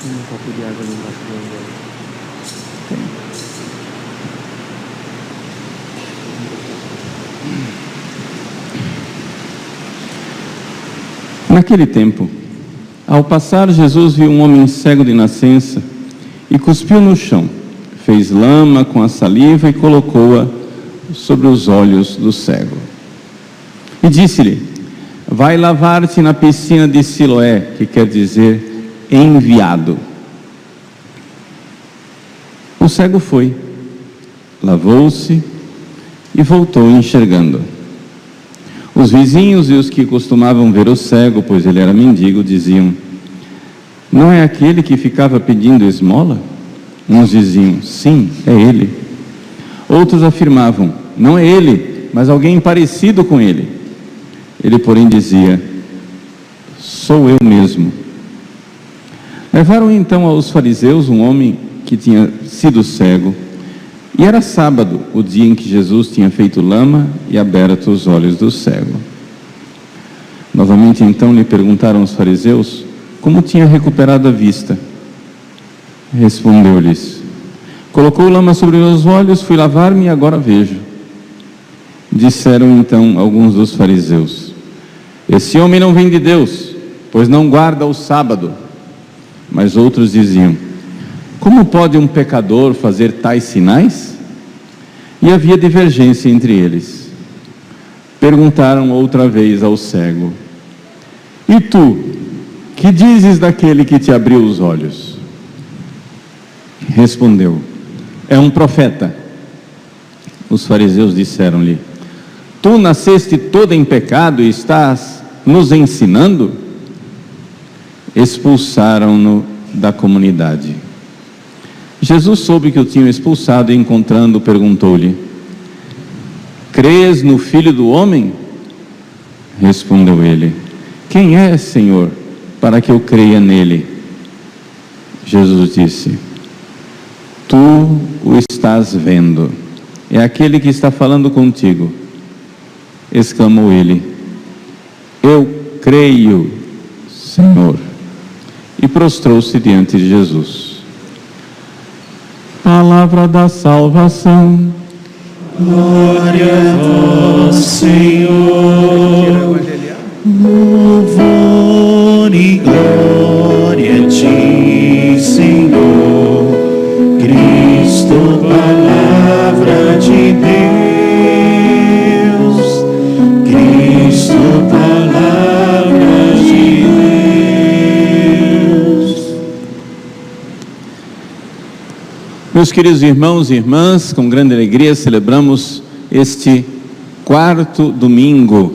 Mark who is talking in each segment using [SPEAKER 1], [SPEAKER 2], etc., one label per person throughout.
[SPEAKER 1] Tem um copo de água ali embaixo do banheiro.
[SPEAKER 2] Naquele tempo, ao passar, Jesus viu um homem cego de nascença e cuspiu no chão, fez lama com a saliva e colocou-a sobre os olhos do cego. E disse-lhe: vai lavar-te na piscina de Siloé, que quer dizer enviado. O cego foi, lavou-se e voltou enxergando. Os vizinhos e os que costumavam ver o cego, pois ele era mendigo, diziam: não é aquele que ficava pedindo esmola? Uns diziam: sim, é ele. Outros afirmavam: não é ele, mas alguém parecido com ele. Ele, porém, dizia: sou eu mesmo. Levaram então aos fariseus um homem que tinha sido cego, e era sábado, o dia em que Jesus tinha feito lama e aberto os olhos do cego. Novamente então lhe perguntaram os fariseus como tinha recuperado a vista. Respondeu-lhes: colocou lama sobre meus olhos, fui lavar-me e agora vejo. Disseram então alguns dos fariseus: esse homem não vem de Deus, pois não guarda o sábado. Mas outros diziam: como pode um pecador fazer tais sinais? E havia divergência entre eles. Perguntaram outra vez ao cego: e tu, que dizes daquele que te abriu os olhos? Respondeu: é um profeta. Os fariseus disseram-lhe: tu nasceste todo em pecado e estás nos ensinando? Expulsaram-no da comunidade. Jesus soube que o tinham expulsado e, encontrando, perguntou-lhe: crês no Filho do Homem? Respondeu ele: quem é, Senhor, para que eu creia nele? Jesus disse: tu o estás vendo, é aquele que está falando contigo. Exclamou ele: eu creio, Senhor. E prostrou-se diante de Jesus. Palavra da salvação.
[SPEAKER 3] Glória a vós, Senhor. Louvor e glória a ti, Senhor. Cristo, palavra de Deus. Cristo, palavra de Deus.
[SPEAKER 2] Meus queridos irmãos e irmãs, com grande alegria celebramos este quarto domingo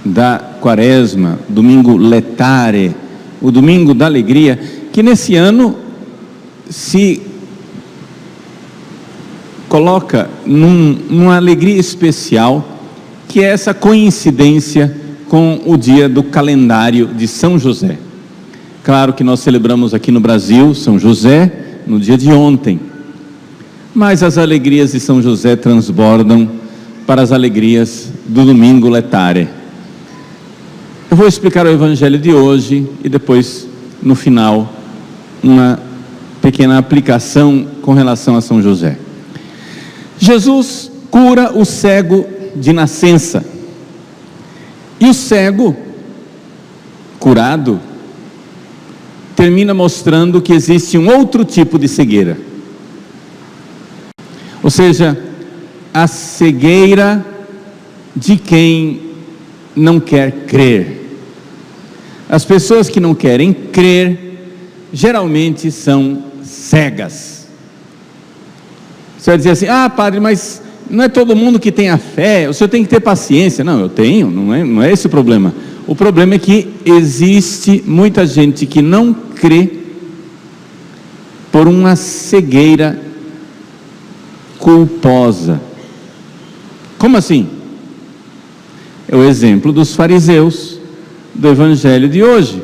[SPEAKER 2] da Quaresma, domingo letare, o domingo da alegria, que nesse ano se coloca numa alegria especial, que é essa coincidência com o dia do calendário de São José. Claro que nós celebramos aqui no Brasil São José no dia de ontem, mas as alegrias de São José transbordam para as alegrias do domingo letare. Eu vou explicar o evangelho de hoje e depois, no final, uma pequena aplicação com relação a São José. Jesus cura o cego de nascença, e o cego curado termina mostrando que existe um outro tipo de cegueira, ou seja, a cegueira de quem não quer crer. As pessoas que não querem crer geralmente são cegas. Você vai dizer assim: ah, padre, mas não é todo mundo que tem a fé, o senhor tem que ter paciência. Não, eu tenho, não é esse o problema. O problema é que existe muita gente que não crê por uma cegueira culposa. Como assim? É o exemplo dos fariseus do evangelho de hoje.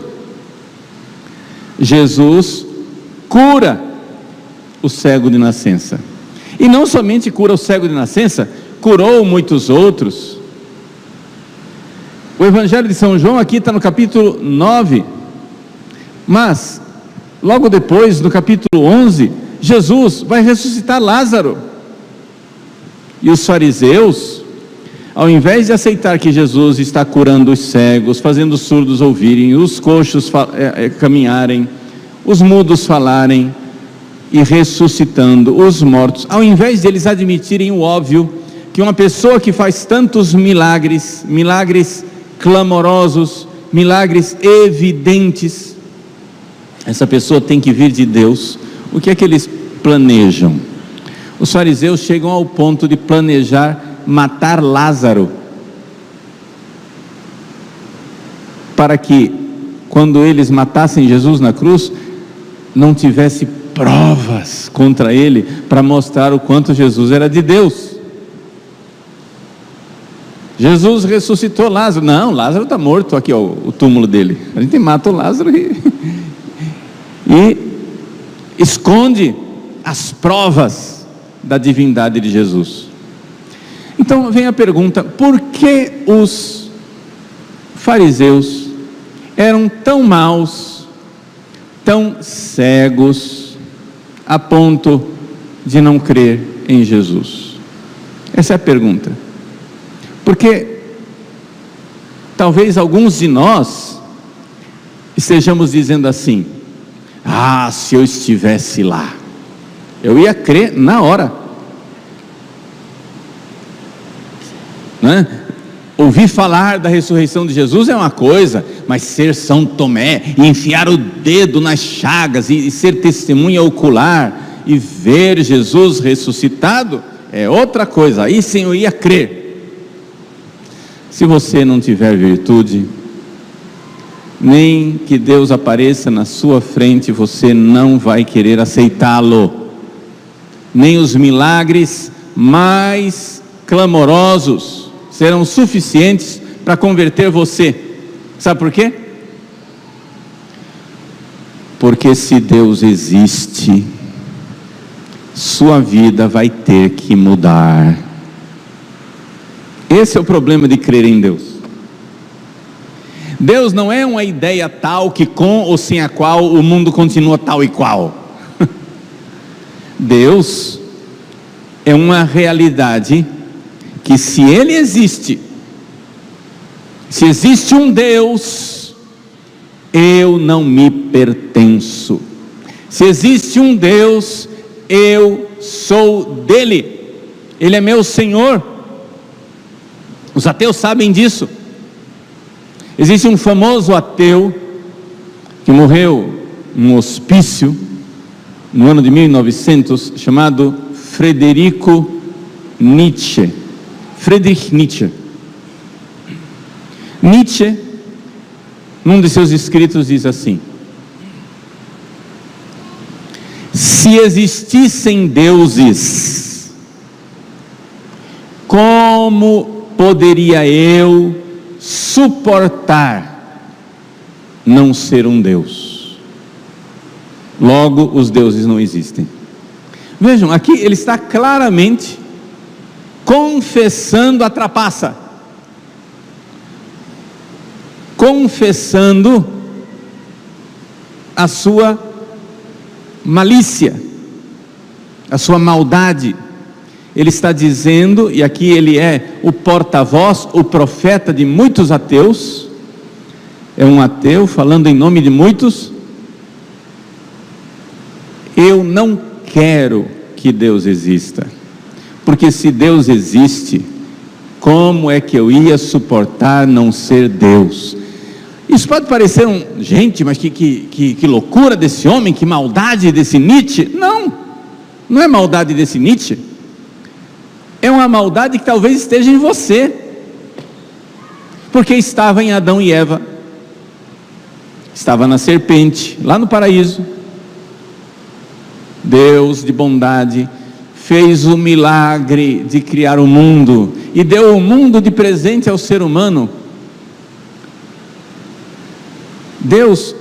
[SPEAKER 2] Jesus cura o cego de nascença. E não somente cura o cego de nascença, curou muitos outros. O Evangelho de São João aqui está no capítulo 9, mas logo depois, no capítulo 11, Jesus vai ressuscitar Lázaro. E os fariseus, ao invés de aceitar que Jesus está curando os cegos, fazendo os surdos ouvirem, os coxos caminharem, os mudos falarem e ressuscitando os mortos, ao invés de eles admitirem o óbvio, que uma pessoa que faz tantos milagres, milagres clamorosos, milagres evidentes, essa pessoa tem que vir de Deus. O que é que eles planejam? Os fariseus chegam ao ponto de planejar matar Lázaro, para que quando eles matassem Jesus na cruz, não tivesse provas contra ele, para mostrar o quanto Jesus era de Deus. Jesus ressuscitou Lázaro. Não, Lázaro está morto, aqui ó, o túmulo dele. A gente mata o Lázaro e esconde as provas da divindade de Jesus. Então vem a pergunta: por que os fariseus eram tão maus, tão cegos, a ponto de não crer em Jesus? Essa é a pergunta. Porque talvez alguns de nós estejamos dizendo assim: ah, se eu estivesse lá, eu ia crer na hora, né? Ouvir falar da ressurreição de Jesus é uma coisa, mas ser São Tomé e enfiar o dedo nas chagas e ser testemunha ocular e ver Jesus ressuscitado é outra coisa. Aí sim eu ia crer. Se você não tiver virtude, nem que Deus apareça na sua frente, você não vai querer aceitá-lo. Nem os milagres mais clamorosos serão suficientes para converter você. Sabe por quê? Porque se Deus existe, sua vida vai ter que mudar. Esse é o problema de crer em Deus. Deus não é uma ideia tal que com ou sem a qual o mundo continua tal e qual. Deus é uma realidade que, se Ele existe, se existe um Deus, eu não me pertenço. Se existe um Deus, eu sou dele. Ele é meu Senhor. Os ateus sabem disso. Existe um famoso ateu que morreu num hospício no ano de 1900, chamado Friedrich Nietzsche. Nietzsche, num de seus escritos, diz assim: se existissem deuses, como poderia eu suportar não ser um Deus? Logo, os deuses não existem. Vejam, aqui ele está claramente confessando a trapaça, confessando a sua malícia, a sua maldade. Ele está dizendo, e aqui ele é o porta-voz, o profeta de muitos ateus, é um ateu falando em nome de muitos: eu não quero que Deus exista, porque se Deus existe, como é que eu ia suportar não ser Deus? Isso pode parecer gente, mas que loucura desse homem, que maldade desse Nietzsche. Não é maldade desse Nietzsche, é uma maldade que talvez esteja em você, porque estava em Adão e Eva, estava na serpente, lá no paraíso. Deus de bondade fez o milagre de criar o mundo e deu o mundo de presente ao ser humano. Deus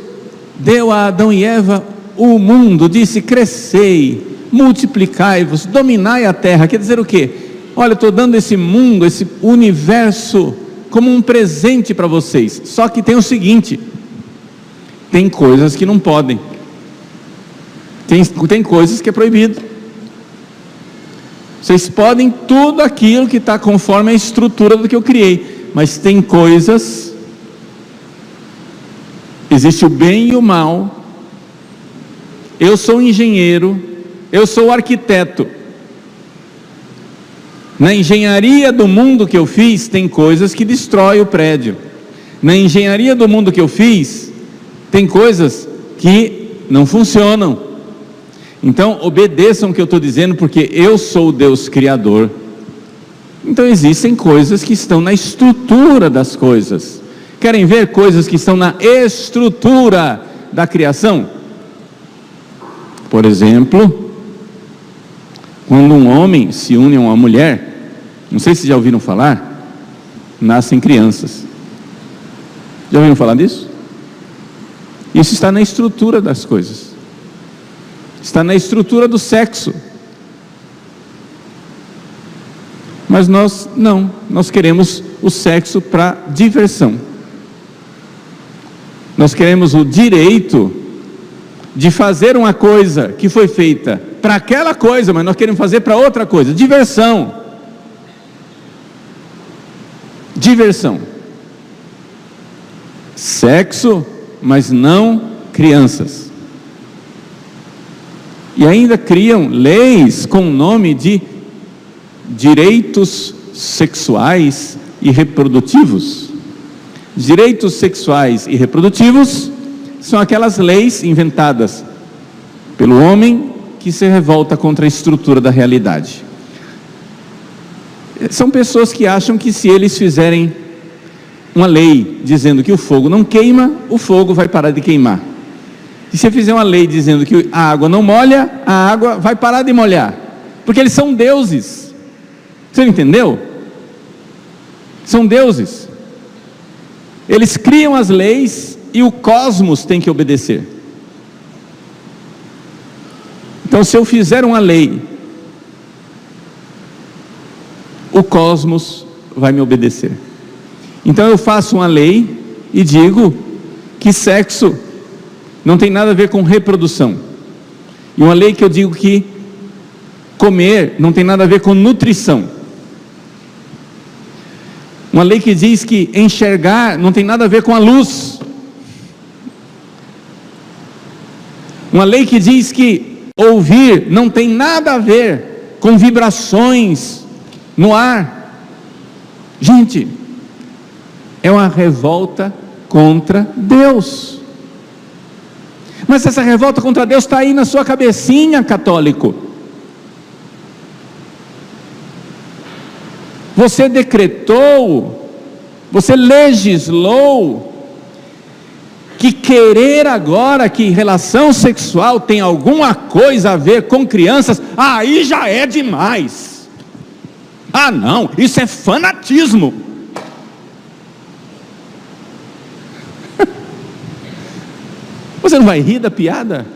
[SPEAKER 2] deu a Adão e Eva o mundo, disse: crescei, multiplicai-vos, dominai a terra. Quer dizer o quê? Olha, eu estou dando esse mundo, esse universo, como um presente para vocês. Só que tem o seguinte: tem coisas que não podem, tem coisas que é proibido. Vocês podem tudo aquilo que está conforme a estrutura do que eu criei, mas tem coisas, existe o bem e o mal. Eu sou engenheiro, eu sou arquiteto. Na engenharia do mundo que eu fiz, tem coisas que destroem o prédio. Na engenharia do mundo que eu fiz, tem coisas que não funcionam. Então, obedeçam o que eu estou dizendo, porque eu sou o Deus Criador. Então, existem coisas que estão na estrutura das coisas. Querem ver coisas que estão na estrutura da criação? Por exemplo, quando um homem se une a uma mulher, não sei se já ouviram falar, nascem crianças. Já ouviram falar disso? Isso está na estrutura das coisas. Está na estrutura do sexo. Mas nós não, nós queremos o sexo para diversão. Nós queremos o direito de fazer uma coisa que foi feita para aquela coisa, mas nós queremos fazer para outra coisa. Diversão. Diversão. Sexo, mas não crianças. E ainda criam leis com o nome de direitos sexuais e reprodutivos. Direitos sexuais e reprodutivos são aquelas leis inventadas pelo homem que se revolta contra a estrutura da realidade. São pessoas que acham que se eles fizerem uma lei dizendo que o fogo não queima, o fogo vai parar de queimar. E se você fizer uma lei dizendo que a água não molha, a água vai parar de molhar. Porque eles são deuses. Você entendeu? São deuses. Eles criam as leis e o cosmos tem que obedecer. Então, se eu fizer uma lei, o cosmos vai me obedecer. Então eu faço uma lei e digo que sexo não tem nada a ver com reprodução. E uma lei que eu digo que comer não tem nada a ver com nutrição. Uma lei que diz que enxergar não tem nada a ver com a luz. Uma lei que diz que ouvir não tem nada a ver com vibrações no ar. Gente, é uma revolta contra Deus. Mas essa revolta contra Deus está aí na sua cabecinha, católico. Você decretou, você legislou que querer agora que relação sexual tem alguma coisa a ver com crianças, aí já é demais. Ah não, isso é fanatismo. Você não vai rir da piada?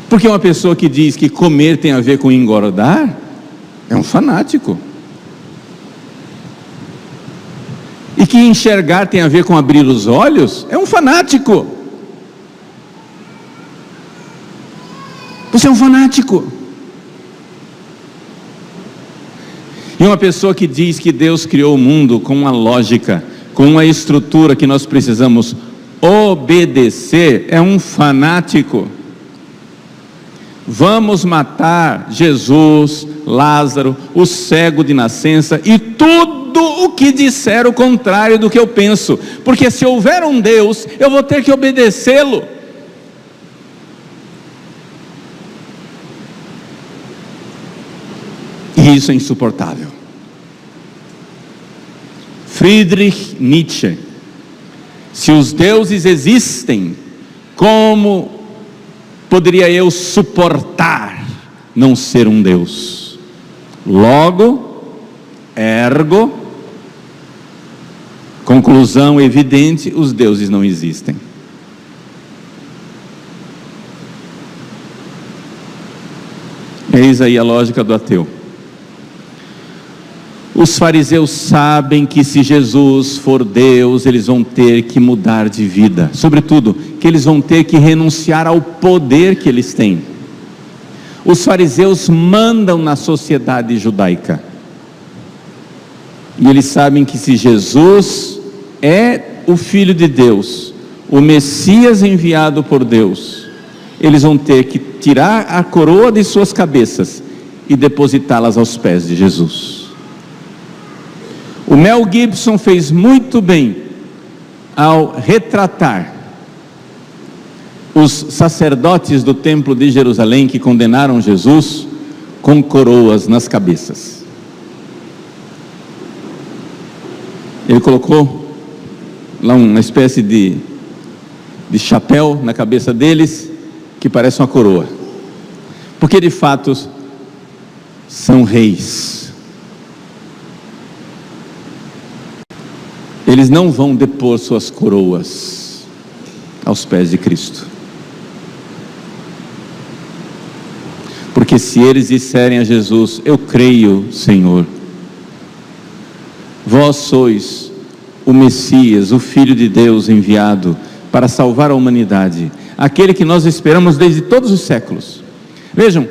[SPEAKER 2] Porque uma pessoa que diz que comer tem a ver com engordar, é um fanático. E que enxergar tem a ver com abrir os olhos, é um fanático. Você é um fanático. E uma pessoa que diz que Deus criou o mundo com uma lógica, com uma estrutura que nós precisamos obedecer, é um fanático. Vamos matar Jesus, Lázaro, o cego de nascença e tudo o que disser o contrário do que eu penso, porque se houver um Deus, eu vou ter que obedecê-lo. E isso é insuportável. Friedrich Nietzsche: se os deuses existem, como poderia eu suportar não ser um Deus? Logo, ergo, conclusão evidente, os deuses não existem. Eis aí a lógica do ateu. Os fariseus sabem que se Jesus for Deus, eles vão ter que mudar de vida. Sobretudo, que eles vão ter que renunciar ao poder que eles têm. Os fariseus mandam na sociedade judaica. E eles sabem que se Jesus é o Filho de Deus, o Messias enviado por Deus, eles vão ter que tirar a coroa de suas cabeças e depositá-las aos pés de Jesus. O Mel Gibson fez muito bem ao retratar os sacerdotes do templo de Jerusalém que condenaram Jesus com coroas nas cabeças. Ele colocou lá uma espécie de chapéu na cabeça deles que parece uma coroa, porque de fato são reis. Eles não vão depor suas coroas aos pés de Cristo, porque se eles disserem a Jesus: eu creio, Senhor, vós sois o Messias, o Filho de Deus enviado para salvar a humanidade, aquele que nós esperamos desde todos os séculos. Vejam,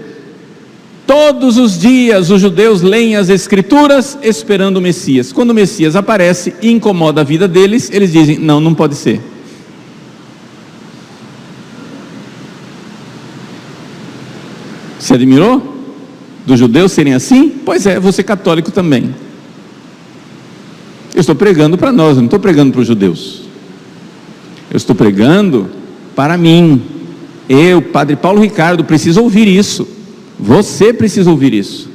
[SPEAKER 2] todos os dias os judeus leem as Escrituras esperando o Messias. Quando o Messias aparece e incomoda a vida deles, eles dizem: não, não pode ser. Se admirou dos judeus serem assim? Pois é, você católico também. Eu estou pregando para nós, eu não estou pregando para os judeus. Eu estou pregando para mim. Eu, Padre Paulo Ricardo, preciso ouvir isso. Você precisa ouvir isso.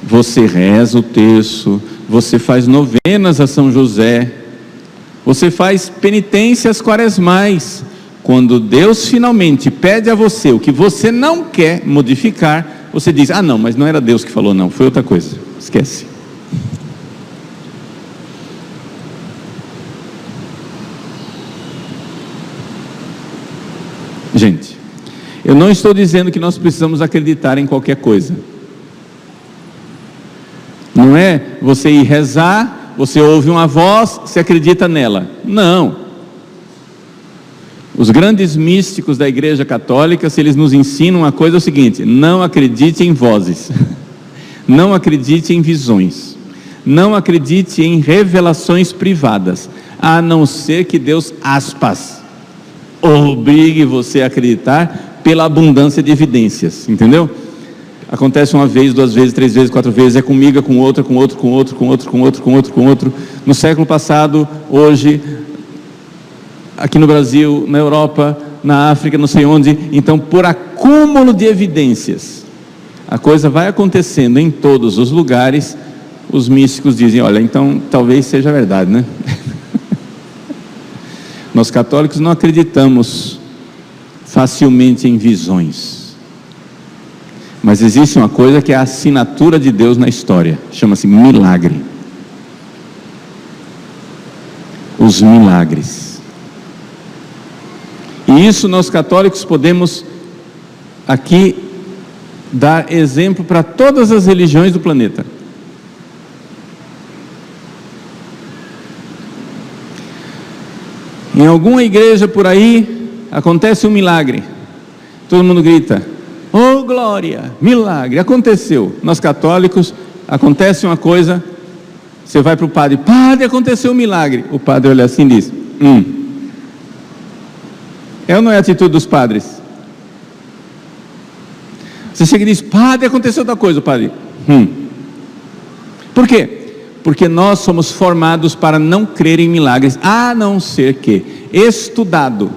[SPEAKER 2] Você reza o terço, você faz novenas a São José, você faz penitências quaresmais. Quando Deus finalmente pede a você o que você não quer modificar, você diz: ah não, mas não era Deus que falou, não, foi outra coisa, esquece. Gente, eu não estou dizendo que nós precisamos acreditar em qualquer coisa. Não é você ir rezar, você ouve uma voz, você acredita nela. Não. Os grandes místicos da Igreja Católica, se eles nos ensinam uma coisa, é o seguinte: não acredite em vozes, não acredite em visões, não acredite em revelações privadas, a não ser que Deus, aspas, obrigue você a acreditar pela abundância de evidências, entendeu? Acontece uma vez, duas vezes, três vezes, quatro vezes, é comigo, é com outro, com outro, com outro, com outro, com outro, com outro, com outro. No século passado, hoje, aqui no Brasil, na Europa, na África, não sei onde. Então, por acúmulo de evidências, a coisa vai acontecendo em todos os lugares. Os místicos dizem: olha, então talvez seja verdade, né? Nós católicos não acreditamos facilmente em visões, mas existe uma coisa que é a assinatura de Deus na história, chama-se milagre. Os milagres. E isso nós católicos podemos aqui dar exemplo para todas as religiões do planeta. Em alguma igreja por aí acontece um milagre, todo mundo grita: oh glória, milagre, aconteceu. Nós católicos, acontece uma coisa, você vai para o padre: padre, aconteceu um milagre. O padre olha assim e diz: é ou não é a atitude dos padres? Você chega e diz: padre, aconteceu outra coisa. O padre: Por quê? Porque nós somos formados para não crer em milagres, a não ser que, estudado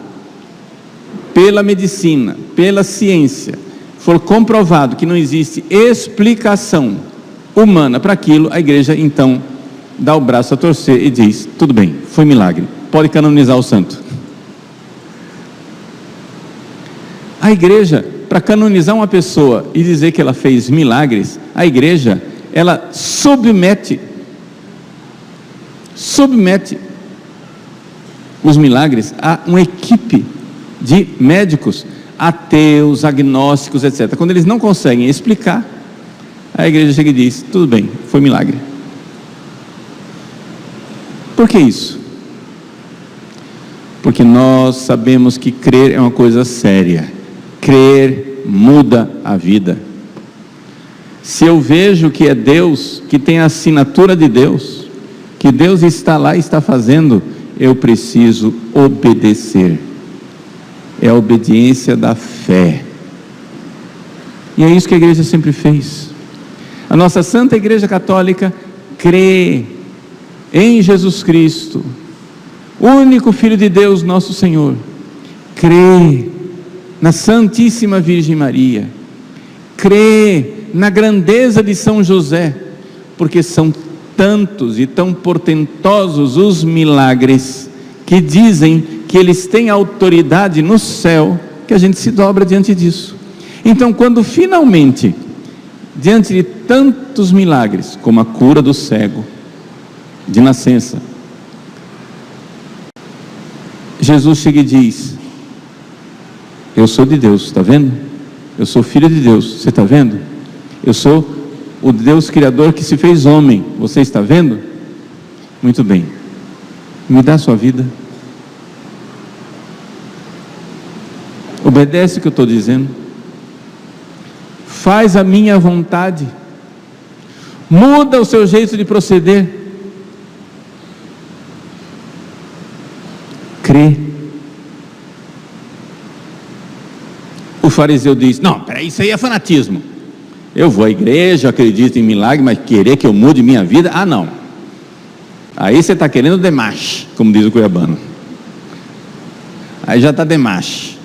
[SPEAKER 2] pela medicina, pela ciência, for comprovado que não existe explicação humana para aquilo, a igreja então dá o braço a torcer e diz: tudo bem, foi milagre, pode canonizar o santo. A igreja, para canonizar uma pessoa e dizer que ela fez milagres, a igreja, ela submete os milagres a uma equipe de médicos, ateus, agnósticos, etc. Quando eles não conseguem explicar, a igreja chega e diz: tudo bem, foi milagre. Por que isso? Porque nós sabemos que crer é uma coisa séria. Crer muda a vida. Se eu vejo que é Deus, que tem a assinatura de Deus, que Deus está lá e está fazendo, eu preciso obedecer. É a obediência da fé. E é isso que a igreja sempre fez. A nossa Santa Igreja Católica crê em Jesus Cristo, único Filho de Deus, nosso Senhor. Crê na Santíssima Virgem Maria. Crê na grandeza de São José, porque são tantos e tão portentosos os milagres que dizem que eles têm autoridade no céu, que a gente se dobra diante disso. Então, quando finalmente, diante de tantos milagres, como a cura do cego de nascença, Jesus chega e diz: eu sou de Deus, está vendo? Eu sou filho de Deus, você está vendo? Eu sou o Deus Criador que se fez homem, você está vendo? Muito bem, me dá a sua vida, obedece o que eu estou dizendo, faz a minha vontade, muda o seu jeito de proceder, crê. O fariseu diz: não, peraí, isso aí é fanatismo. Eu vou à igreja, acredito em milagre, mas querer que eu mude minha vida? Ah, não. Aí você está querendo demais, como diz o cuiabano. Aí já está demais.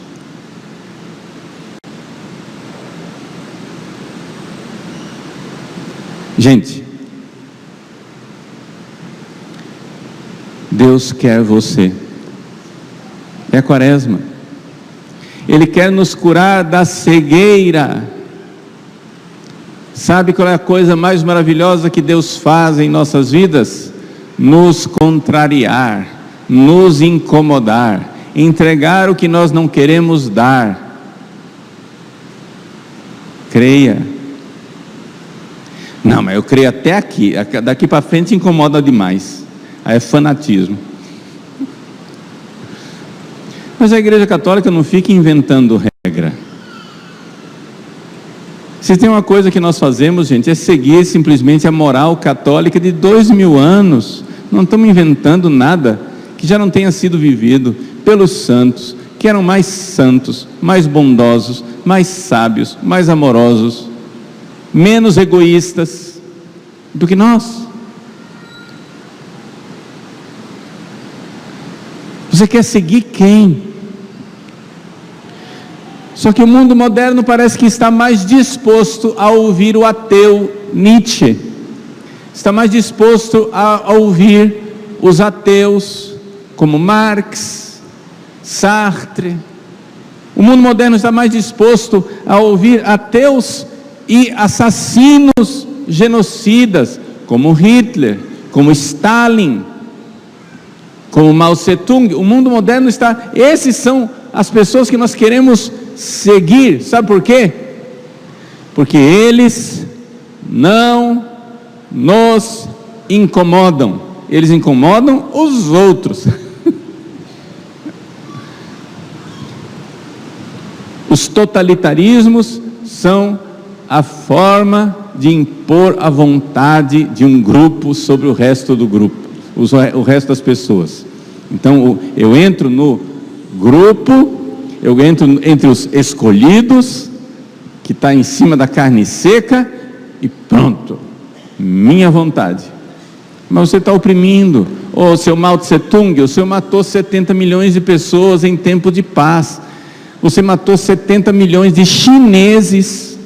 [SPEAKER 2] Gente, Deus quer você. É a quaresma. Ele quer nos curar da cegueira. Sabe qual é a coisa mais maravilhosa que Deus faz em nossas vidas? Nos contrariar, nos incomodar, entregar o que nós não queremos dar. Creia. Não, mas eu creio até aqui, daqui para frente incomoda demais. Aí é fanatismo. Mas a Igreja Católica não fica inventando regra. Se tem uma coisa que nós fazemos, gente, é seguir simplesmente a moral católica de 2000 anos. Não estamos inventando nada que já não tenha sido vivido pelos santos, que eram mais santos, mais bondosos, mais sábios, mais amorosos, menos egoístas do que nós. Você quer seguir quem? Só que o mundo moderno parece que está mais disposto a ouvir o ateu Nietzsche, está mais disposto a ouvir os ateus como Marx, Sartre. O mundo moderno está mais disposto a ouvir ateus e assassinos genocidas como Hitler, como Stalin, como Mao Tse-tung. O mundo moderno está... Esses são as pessoas que nós queremos seguir. Sabe por quê? Porque eles não nos incomodam, eles incomodam os outros. Os totalitarismos são a forma de impor a vontade de um grupo sobre o resto do grupo, o resto das pessoas. Então eu entro no grupo, eu entro entre os escolhidos, que está em cima da carne seca, e pronto, minha vontade. Mas você está oprimindo. O seu Mao Tse-tung, o senhor matou 70 milhões de pessoas em tempo de paz. Você matou 70 milhões de chineses,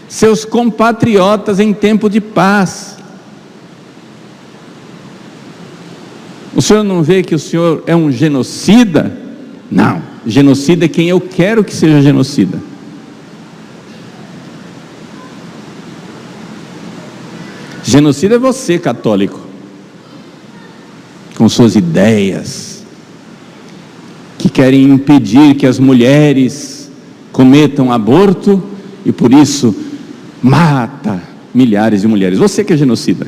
[SPEAKER 2] seus compatriotas, em tempo de paz. O senhor não vê que o senhor é um genocida? Não, genocida é quem eu quero que seja genocida. Genocida é você, católico, com suas ideias, que querem impedir que as mulheres cometam aborto e por isso mata milhares de mulheres. Você que é genocida.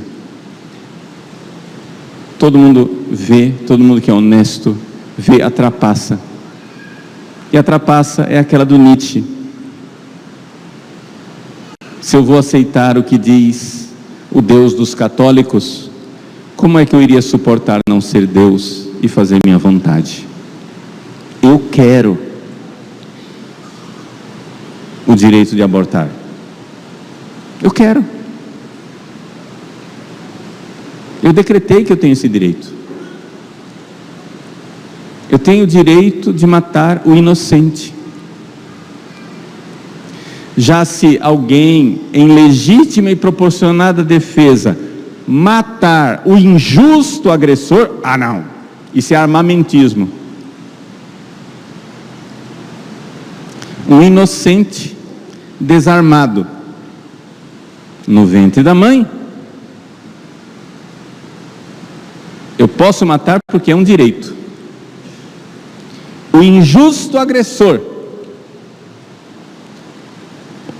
[SPEAKER 2] Todo mundo vê, todo mundo que é honesto, vê a trapaça. E a trapaça é aquela do Nietzsche. Se eu vou aceitar o que diz o Deus dos católicos, como é que eu iria suportar não ser Deus e fazer minha vontade? Eu quero o direito de abortar. Eu quero. Eu decretei que eu tenho esse direito. Eu tenho o direito de matar o inocente. Já se alguém, em legítima e proporcionada defesa, matar o injusto agressor, não, isso é armamentismo. Um inocente desarmado no ventre da mãe, eu posso matar porque é um direito. O injusto agressor,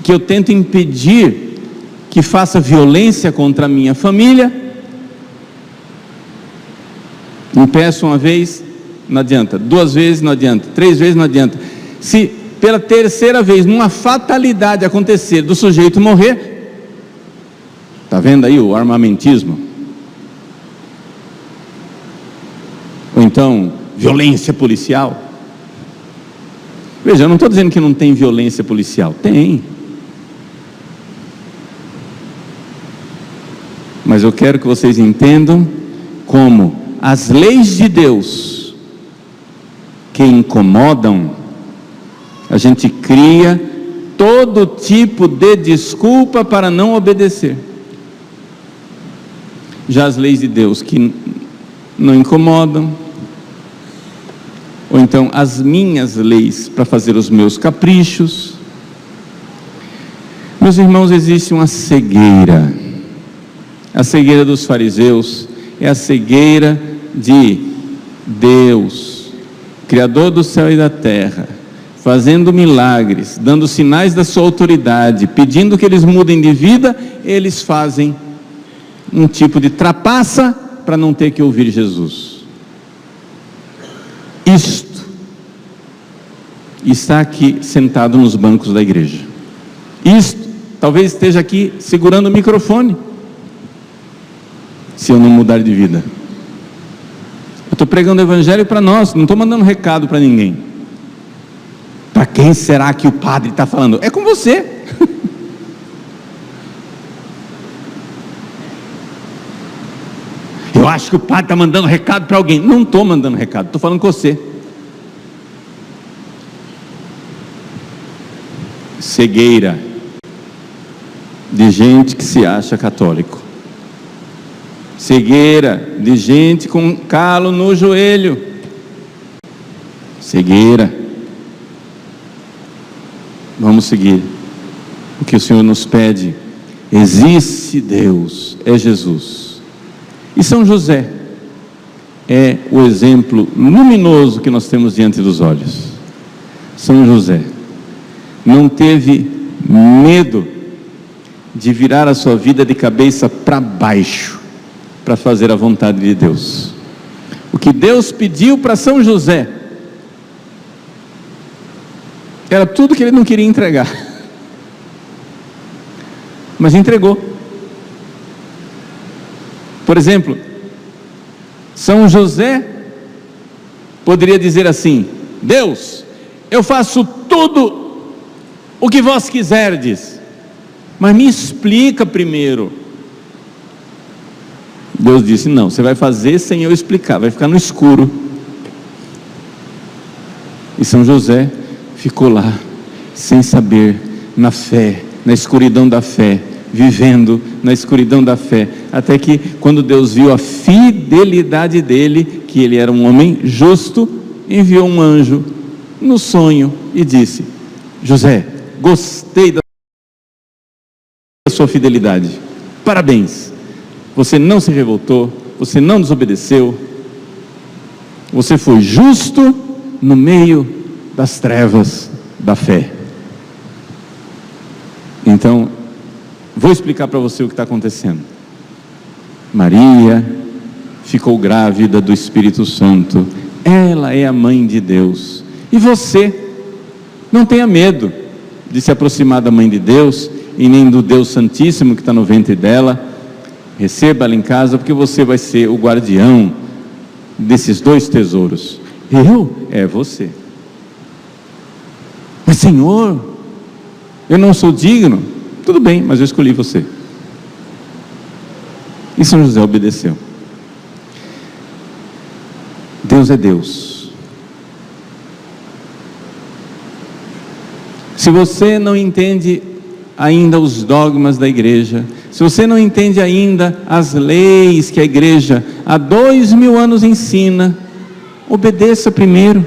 [SPEAKER 2] que eu tento impedir que faça violência contra a minha família, impeço uma vez, não adianta, 2 vezes não adianta, 3 vezes não adianta. Se pela terceira vez, numa fatalidade acontecer do sujeito morrer, está vendo aí o armamentismo? Ou então, violência policial. Veja, eu não estou dizendo que não tem violência policial, tem. Mas eu quero que vocês entendam como as leis de Deus que incomodam, a gente cria todo tipo de desculpa para não obedecer. Já as leis de Deus que não incomodam, ou então as minhas leis para fazer os meus caprichos. Meus irmãos, existe uma cegueira. A cegueira dos fariseus é a cegueira de Deus, Criador do céu e da terra, fazendo milagres, dando sinais da sua autoridade, pedindo que eles mudem de vida. Eles fazem um tipo de trapaça para não ter que ouvir Jesus. Isto está aqui sentado nos bancos da igreja. Isto talvez esteja aqui segurando o microfone, se eu não mudar de vida. Eu estou pregando o evangelho para nós, não estou mandando recado para ninguém. Para quem será que o padre está falando? É com você. Eu acho que o padre está mandando recado para alguém. Não estou mandando recado, estou falando com você. Cegueira de gente que se acha católico. Cegueira de gente com calo no joelho. Cegueira. Vamos seguir o que o Senhor nos pede. Existe Deus, é Jesus. E São José é o exemplo luminoso que nós temos diante dos olhos. São José não teve medo de virar a sua vida de cabeça para baixo, para fazer a vontade de Deus. O que Deus pediu para São José era tudo que ele não queria entregar, mas entregou. Por exemplo, São José poderia dizer assim: Deus, eu faço tudo o que vós quiserdes, mas me explica primeiro. Deus disse: não, você vai fazer sem eu explicar, vai ficar no escuro. E São José ficou lá, sem saber, na fé, na escuridão da fé, vivendo na escuridão da fé, até que quando Deus viu a fidelidade dele, que ele era um homem justo, enviou um anjo no sonho e disse: José, gostei da sua fidelidade, parabéns, você não se revoltou, você não desobedeceu, você foi justo no meio das trevas da fé. Então, vou explicar para você o que está acontecendo. Maria ficou grávida do Espírito Santo. Ela é a mãe de Deus. E você, não tenha medo de se aproximar da mãe de Deus, e nem do Deus Santíssimo que está no ventre dela. Receba ela em casa, porque você vai ser o guardião desses dois tesouros. Eu? É você. Mas Senhor, eu não sou digno. Tudo bem, mas eu escolhi você. E São José obedeceu. Deus é Deus. Se você não entende ainda os dogmas da igreja, se você não entende ainda as leis que a igreja há 2000 anos ensina, obedeça primeiro.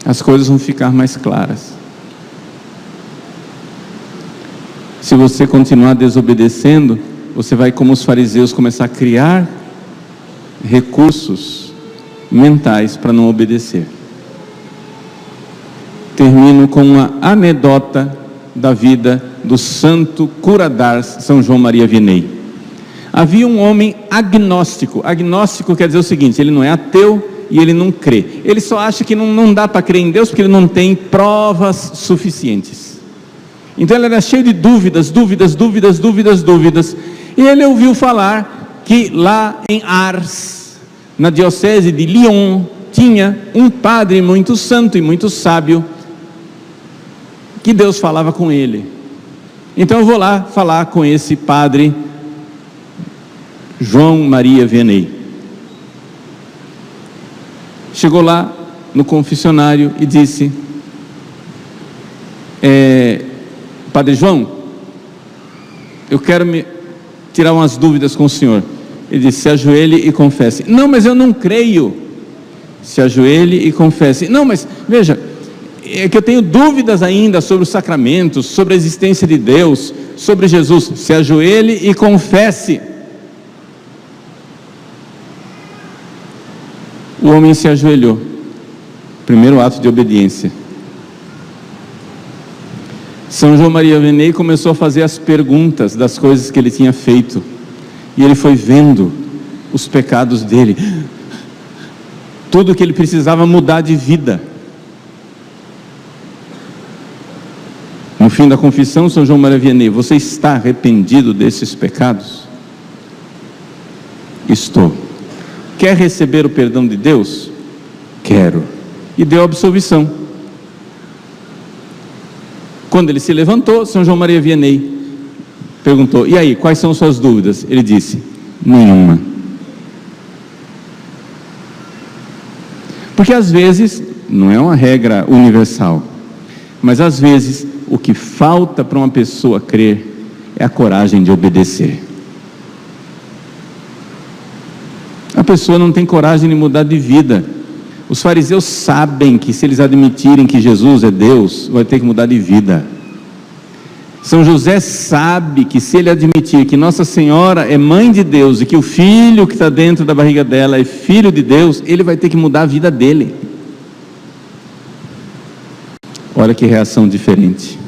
[SPEAKER 2] As coisas vão ficar mais claras. Se você continuar desobedecendo, você vai, como os fariseus, começar a criar recursos mentais para não obedecer. Termino com uma anedota da vida do santo curador São João Maria Vianney. Havia um homem agnóstico. Agnóstico quer dizer o seguinte: ele não é ateu e ele não crê. Ele só acha que não dá para crer em Deus porque ele não tem provas suficientes. Então ele era cheio de dúvidas. E ele ouviu falar que lá em Ars, na diocese de Lyon, tinha um padre muito santo e muito sábio, que Deus falava com ele. Então eu vou lá falar com esse padre João Maria Vianney. Chegou lá no confessionário e disse: Padre João, eu quero me tirar umas dúvidas com o senhor. Ele disse: se ajoelhe e confesse. Não, mas eu não creio. Se ajoelhe e confesse. Não, mas veja, é que eu tenho dúvidas ainda sobre os sacramentos, sobre a existência de Deus, sobre Jesus. Se ajoelhe e confesse. O homem se ajoelhou. Primeiro ato de obediência. São João Maria Vianney começou a fazer as perguntas das coisas que ele tinha feito, e ele foi vendo os pecados dele, tudo que ele precisava mudar de vida. No fim da confissão, São João Maria Vianney: você está arrependido desses pecados? Estou. Quer receber o perdão de Deus? Quero. E deu a absolvição. Quando ele se levantou, São João Maria Vianney perguntou: e aí, quais são suas dúvidas? Ele disse: nenhuma. Porque às vezes, não é uma regra universal, mas às vezes o que falta para uma pessoa crer é a coragem de obedecer. A pessoa não tem coragem de mudar de vida. Os fariseus sabem que se eles admitirem que Jesus é Deus, vai ter que mudar de vida. São José sabe que se ele admitir que Nossa Senhora é mãe de Deus e que o filho que está dentro da barriga dela é filho de Deus, ele vai ter que mudar a vida dele. Olha que reação diferente.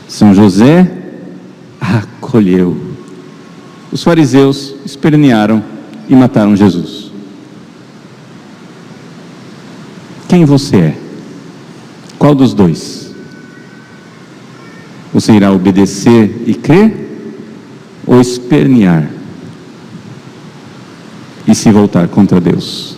[SPEAKER 2] São José acolheu. Os fariseus espernearam e mataram Jesus. Quem você é? Qual dos dois? Você irá obedecer e crer, ou espernear e se voltar contra Deus?